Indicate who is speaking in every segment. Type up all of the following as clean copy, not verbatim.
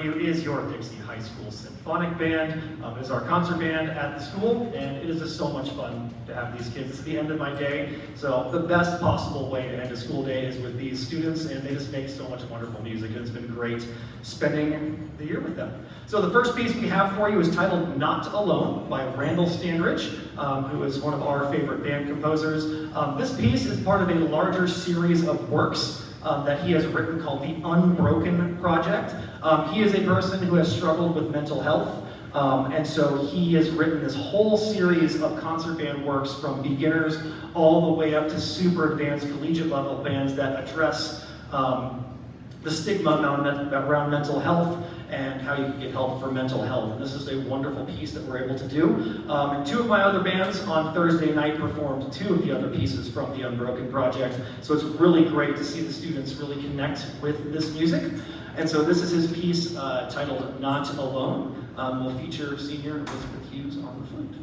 Speaker 1: Is your Dixie High School Symphonic Band. It is our concert band at the school, and it is just so much fun to have these kids. It's the end of my day, so the best possible way to end a school day is with these students, and they just make so much wonderful music, and it's been great spending the year with them. So the first piece we have for you is titled Not Alone by Randall Standridge, who is one of our favorite band composers. This piece is part of a larger series of works that he has written called the Unbroken Project. He is a person who has struggled with mental health, and so he has written this whole series of concert band works from beginners all the way up to super advanced collegiate level bands that address the stigma around mental health and how you can get help for mental health. And this is a wonderful piece that we're able to do. And two of my other bands on Thursday night performed two of the other pieces from the Unbroken Project. So it's really great to see the students really connect with this music. And so this is his piece titled Not Alone. We'll feature senior Elizabeth Hughes on the flute.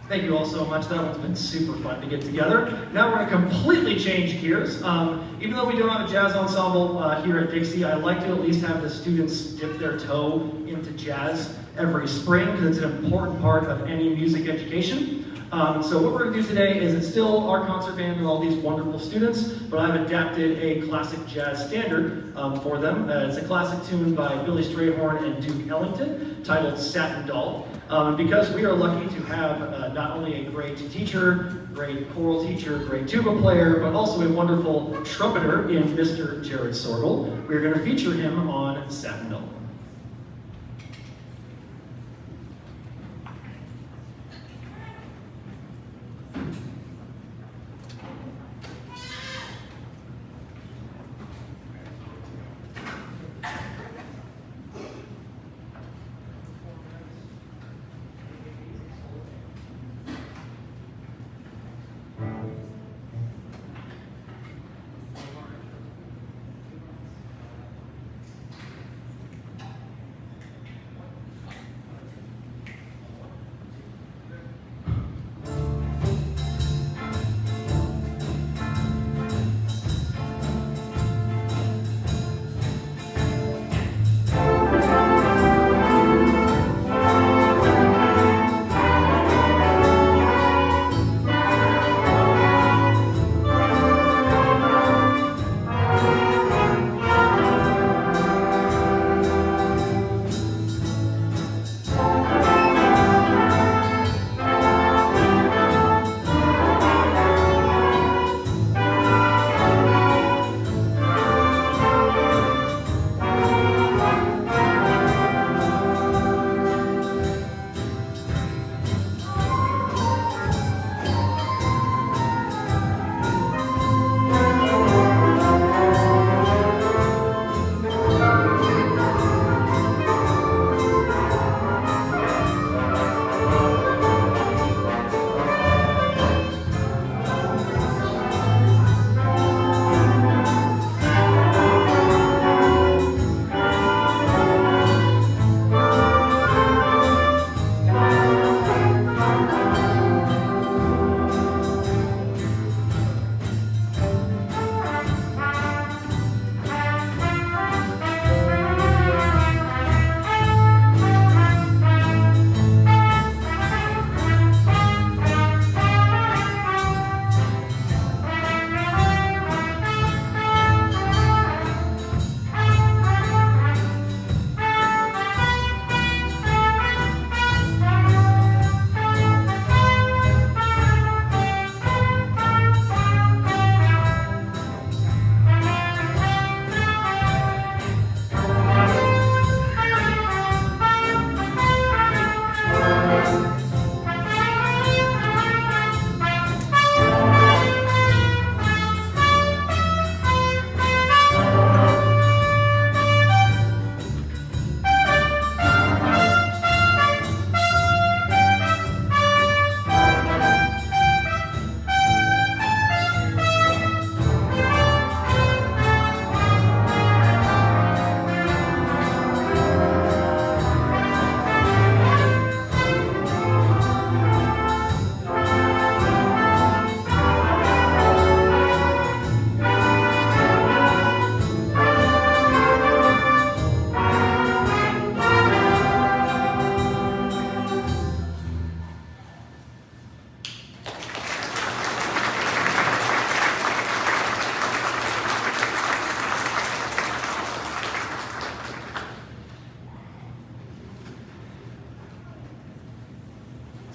Speaker 1: Thank you all so much. That one's been super fun to get together. Now we're going to completely change gears. Even though we don't have a jazz ensemble here at Dixie, I like to at least have the students dip their toe into jazz every spring because it's an important part of any music education. So what we're going to do today is it's still our concert band with all these wonderful students, but I've adapted a classic jazz standard for them. It's a classic tune by Billy Strayhorn and Duke Ellington titled Satin. Because we are lucky to have not only a great teacher, great choral teacher, great tuba player, but also a wonderful trumpeter in Mr. Jared Sorgel, we're going to feature him on Satin.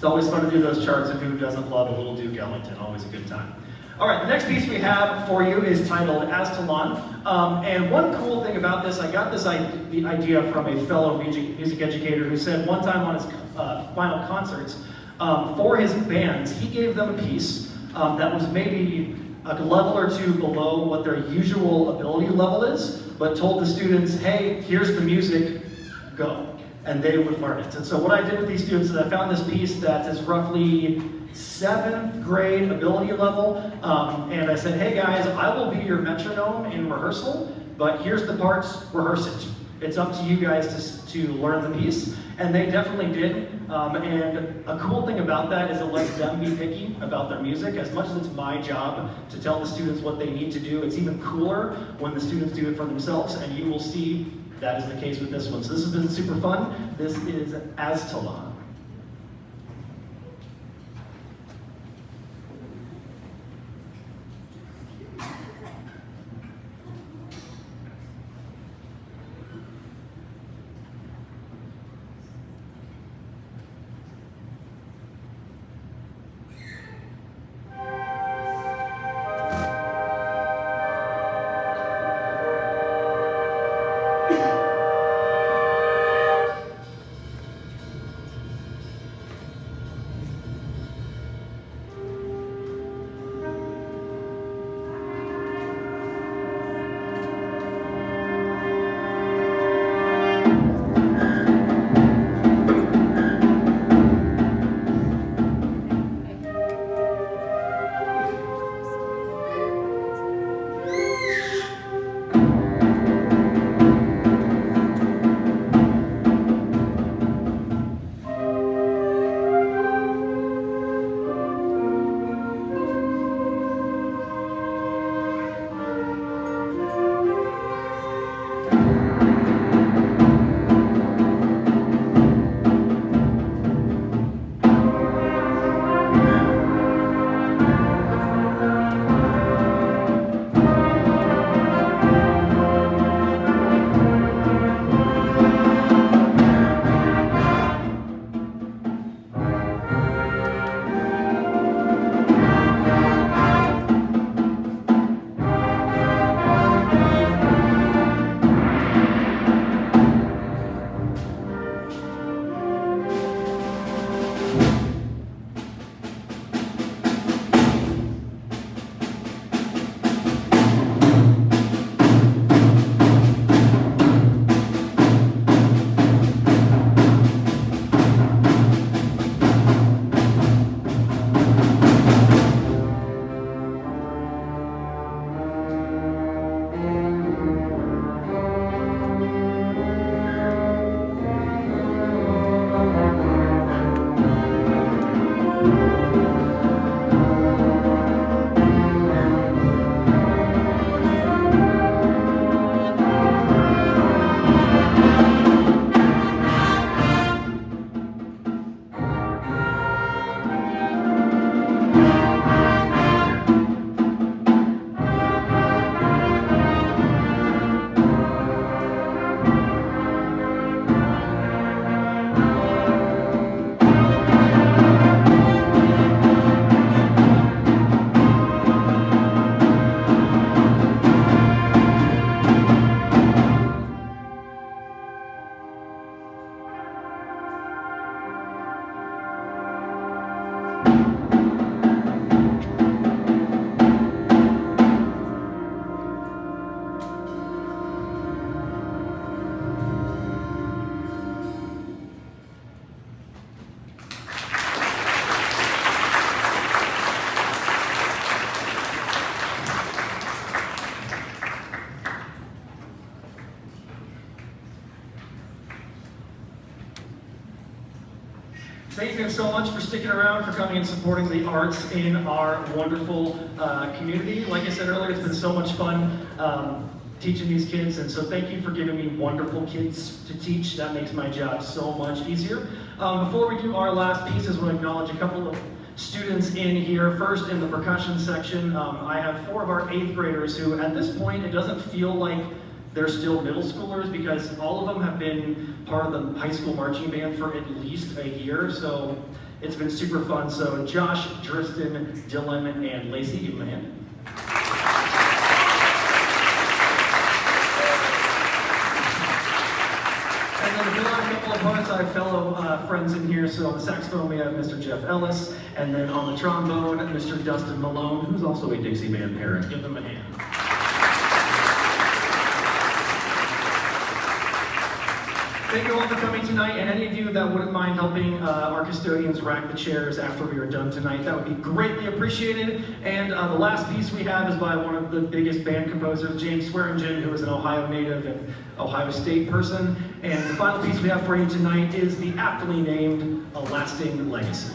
Speaker 1: It's always fun to do those charts, and who doesn't love a little Duke Ellington? Always a good time. All right, the next piece we have for you is titled Aztalan. And one cool thing about this, I got the idea from a fellow music educator who said one time on his final concerts, for his bands, he gave them a piece that was maybe a level or two below what their usual ability level is, but told the students, hey, here's the music, go. And they would learn it. And so what I did with these students is I found this piece that is roughly 7th grade ability level, and I said, hey guys, I will be your metronome in rehearsal, but here's the parts, rehearse it. It's up to you guys to learn the piece, and they definitely did. And a cool thing about that is it lets them be picky about their music. As much as it's my job to tell the students what they need to do, it's even cooler when the students do it for themselves, and you will see that is the case with this one. So this has been super fun. This is Aztalan. Thank you so much for sticking around, for coming and supporting the arts in our wonderful community. Like I said earlier, it's been so much fun teaching these kids, and so thank you for giving me wonderful kids to teach. That makes my job so much easier. Before we do our last piece, I just want to acknowledge a couple of students in here. First, in the percussion section, I have 4 of our 8th graders who, at this point, it doesn't feel like they're still middle schoolers because all of them have been part of the high school marching band for at least a year, so it's been super fun. So Josh, Tristan, Dylan, and Lacey, give them a hand. And then to fill out a couple of parts, I have fellow friends in here. So on the saxophone, we have Mr. Jeff Ellis, and then on the trombone, Mr. Dustin Malone, who's also a Dixie band parent. Give them a hand. Thank you all for coming tonight, and any of you that wouldn't mind helping our custodians rack the chairs after we are done tonight, that would be greatly appreciated. And the last piece we have is by one of the biggest band composers, James Swearingen, who is an Ohio native and Ohio State person. And the final piece we have for you tonight is the aptly named A Lasting Legacy.